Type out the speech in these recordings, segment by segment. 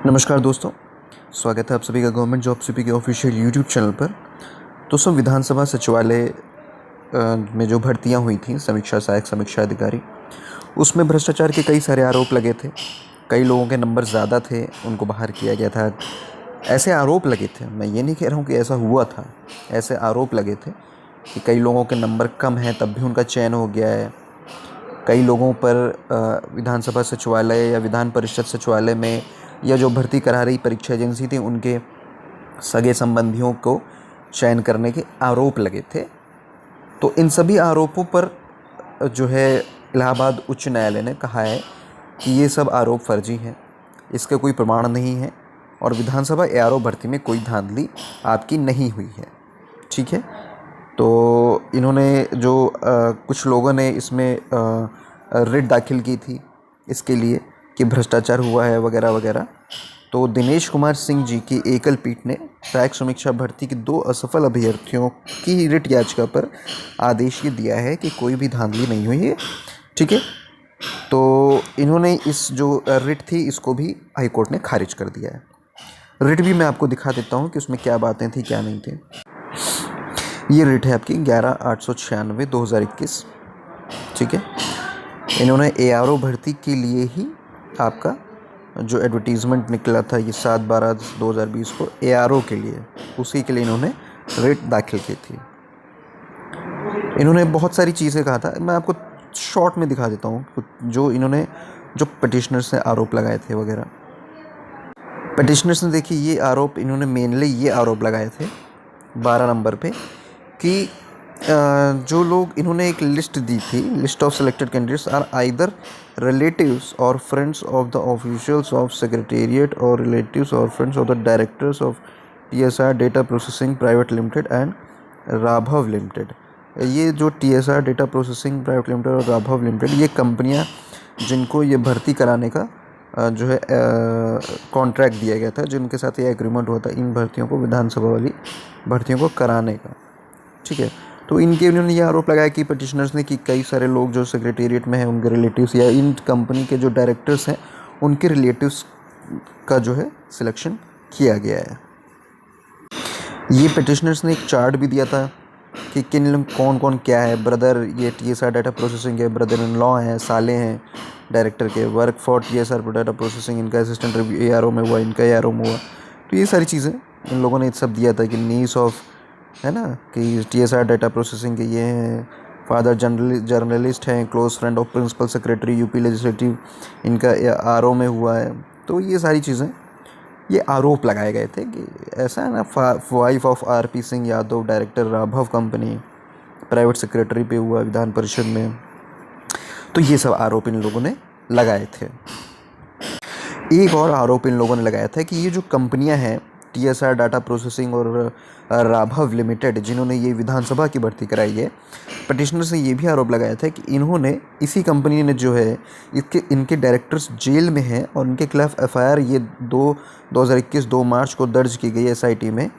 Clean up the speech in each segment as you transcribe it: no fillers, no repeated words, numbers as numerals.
नमस्कार दोस्तों, स्वागत है आप सभी का गवर्नमेंट जॉब सीपी के ऑफिशियल यूट्यूब चैनल पर। दोस्तों, विधानसभा सचिवालय में जो भर्तियां हुई थी सहायक समीक्षा अधिकारी, उसमें भ्रष्टाचार के कई सारे आरोप लगे थे। कई लोगों के नंबर ज़्यादा थे, उनको बाहर किया गया था। ऐसे आरोप लगे थे, मैं ये नहीं कह रहा हूँ कि ऐसा हुआ था। ऐसे आरोप लगे थे कि कई लोगों के नंबर कम हैं तब भी उनका चयन हो गया है। कई लोगों पर विधानसभा सचिवालय या विधान परिषद सचिवालय में या जो भर्ती करा रही परीक्षा एजेंसी थी, उनके सगे संबंधियों को चयन करने के आरोप लगे थे। तो इन सभी आरोपों पर जो है इलाहाबाद उच्च न्यायालय ने कहा है कि ये सब आरोप फर्जी हैं, इसके कोई प्रमाण नहीं है और विधानसभा एआरओ भर्ती में कोई धांधली आपकी नहीं हुई है। ठीक है, तो इन्होंने जो कुछ लोगों ने इसमें रिट दाखिल की थी इसके लिए कि भ्रष्टाचार हुआ है वगैरह वगैरह। तो दिनेश कुमार सिंह जी की एकल पीठ ने सहायक समीक्षा भर्ती के 2 असफल अभ्यर्थियों की रिट याचिका पर आदेश ये दिया है कि कोई भी धांधली नहीं हुई है। ठीक है, तो इन्होंने इस जो रिट थी इसको भी हाईकोर्ट ने खारिज कर दिया है। रिट भी मैं आपको दिखा देता हूँ कि उसमें क्या बातें थी क्या नहीं थी। ये रिट है आपकी 11/896/2021। ठीक है, इन्होंने एआरओ भर्ती के लिए ही आपका जो एडवर्टीज़मेंट निकला था ये 7/12/2020 को एआरओ के लिए, उसी के लिए इन्होंने रिट दाखिल की थी। इन्होंने बहुत सारी चीज़ें कहा था, मैं आपको शॉर्ट में दिखा देता हूँ जो इन्होंने जो पिटिशनर्स ने आरोप लगाए थे वगैरह। पिटिशनर्स ने देखिए ये आरोप, इन्होंने मेनली ये आरोप लगाए थे 12 नंबर पे कि जो लोग, इन्होंने एक लिस्ट दी थी, list of selected candidates are either relatives और friends of the officials of secretariat और रिलेटिव्स और friends of the directors of TSR data processing private limited and Raghav limited. ये जो TSR data processing private limited और Raghav limited, ये कंपनियां जिनको ये भर्ती कराने का जो है कॉन्ट्रैक्ट दिया गया था, जिनके साथ ये एग्रीमेंट हुआ था इन भर्तियों को, विधानसभा वाली भर्तियों को कराने का। ठीक है, तो उन्होंने ये आरोप लगाया कि पिटिशनर्स ने कि कई सारे लोग जो सेक्रेटेरिएट में हैं उनके रिलेटिव्स या इन कंपनी के जो डायरेक्टर्स हैं उनके रिलेटिव्स का जो है सिलेक्शन किया गया है। ये पिटिशनर्स ने एक चार्ट भी दिया था कि कौन कौन क्या है। ब्रदर, ये टीएसआर डाटा प्रोसेसिंग है, ब्रदर इन लॉ हैं, साले हैं डायरेक्टर के। Work for TSR data processing, इनका असिस्टेंट रिव्यू एआरओ में हुआ, इनका एआरओ में हुआ। तो ये सारी चीज़ें इन लोगों ने सब दिया था कि नीस ऑफ, है ना, कि टीएसआर डाटा प्रोसेसिंग के ये हैं, फादर जर्नलिस्ट हैं, close friend of principal secretary UP legislative, इनका आरओ में हुआ है। तो ये सारी चीज़ें, ये आरोप लगाए गए थे कि ऐसा है ना, wife of RP Singh Yadav, director Raghav company, private secretary पे हुआ विधान परिषद में। तो ये सब आरोप इन लोगों ने लगाए थे। एक और आरोप इन लोगों ने लगाया था कि ये जो कंपनियां हैं टीएसआर डाटा प्रोसेसिंग और राघव लिमिटेड, जिन्होंने ये विधानसभा की भर्ती कराई है, पिटिशनर्स ने ये भी आरोप लगाया था कि इन्होंने, इसी कंपनी ने जो है, इनके डायरेक्टर्स जेल में हैं और इनके खिलाफ एफआईआर ये 2021 2 मार्च को दर्ज की गई एसआईटी में।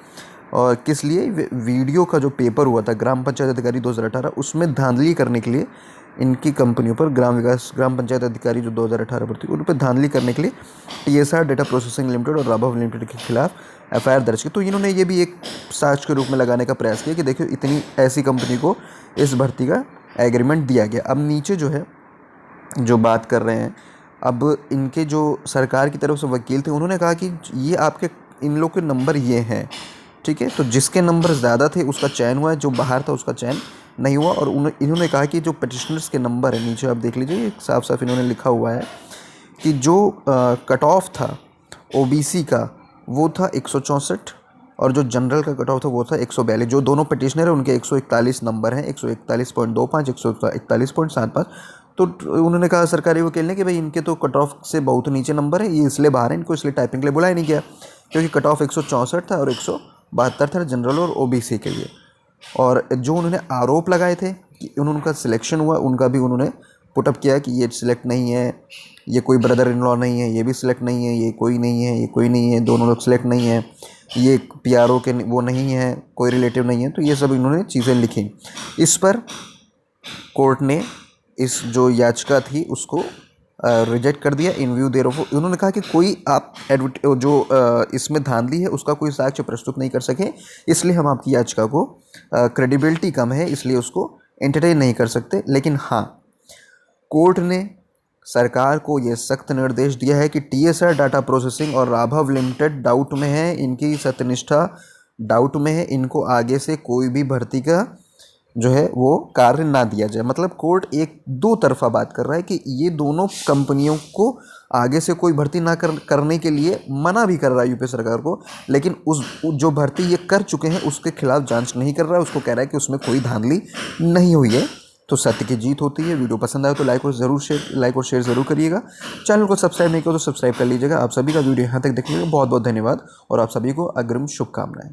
और किस लिए? वीडियो का जो पेपर हुआ था ग्राम पंचायत अधिकारी 2018, उसमें धांधली करने के लिए इनकी कंपनियों पर, ग्राम पंचायत अधिकारी जो 2018 पर थी, उन पर धांधली करने के लिए टीएसआर डेटा प्रोसेसिंग लिमिटेड और राघव लिमिटेड के खिलाफ एफआईआर दर्ज की। तो इन्होंने ये भी एक साक्ष्य के रूप में लगाने का प्रयास किया कि देखिए इतनी ऐसी कंपनी को इस भर्ती का एग्रीमेंट दिया गया। अब नीचे जो है जो बात कर रहे हैं, अब इनके जो सरकार की तरफ से वकील थे, उन्होंने कहा कि ये आपके, इन लोग के नंबर ये हैं। ठीक है, तो जिसके नंबर ज़्यादा थे उसका चयन हुआ है, जो बाहर था उसका चयन नहीं हुआ। और इन्होंने कहा कि जो पिटिशनर्स के नंबर है, नीचे आप देख लीजिए साफ साफ इन्होंने लिखा हुआ है कि जो कट ऑफ था ओबीसी का वो था 164 और जो जनरल का कट ऑफ था वो था 142। जो दोनों पिटिशनर है उनके 141 नंबर हैं, 141.25, 141.75। तो उन्होंने कहा सरकारी वकील ने कि भाई इनके तो कट ऑफ से बहुत नीचे नंबर है, ये इसलिए बाहर है, इनको इसलिए टाइपिंग के लिए बुलाया नहीं गया, क्योंकि कट ऑफ 164 था और 172 था जनरल और ओबीसी के लिए। और जो उन्होंने आरोप लगाए थे कि उनका सिलेक्शन हुआ, उनका भी उन्होंने पुटअप किया कि ये सिलेक्ट नहीं है, ये कोई ब्रदर इन लॉ नहीं है, ये भी सिलेक्ट नहीं है, ये कोई नहीं है, ये कोई नहीं है, दोनों लोग सिलेक्ट नहीं है, ये पीआरओ के वो नहीं है, कोई रिलेटिव नहीं है। तो ये सब इन्होंने चीज़ें लिखी। इस पर कोर्ट ने इस जो याचिका थी उसको रिजेक्ट कर दिया इन व्यू देर ऑफ। उन्होंने कहा कि कोई आप इसमें धांधली है उसका कोई साक्ष्य प्रस्तुत नहीं कर सके, इसलिए हम आपकी याचिका को क्रेडिबिलिटी कम है इसलिए उसको एंटरटेन नहीं कर सकते। लेकिन हाँ, कोर्ट ने सरकार को ये सख्त निर्देश दिया है कि टीएसआर डाटा प्रोसेसिंग और राघव लिमिटेड डाउट में है, इनकी सत्यनिष्ठा डाउट में है, इनको आगे से कोई भी भर्ती का जो है वो कार्य ना दिया जाए। मतलब कोर्ट एक दो तरफा बात कर रहा है कि ये दोनों कंपनियों को आगे से कोई भर्ती ना करने के लिए मना भी कर रहा है यूपी सरकार को, लेकिन जो भर्ती ये कर चुके हैं उसके खिलाफ जांच नहीं कर रहा है। उसको कह रहा है कि उसमें कोई धांधली नहीं हुई है। तो सत्य की जीत होती है। वीडियो पसंद आए तो लाइक और शेयर ज़रूर करिएगा। चैनल को सब्सक्राइब नहीं किया तो सब्सक्राइब कर लीजिएगा। आप सभी का वीडियो यहाँ तक देखने के लिए बहुत बहुत धन्यवाद और आप सभी को अग्रिम शुभकामनाएं।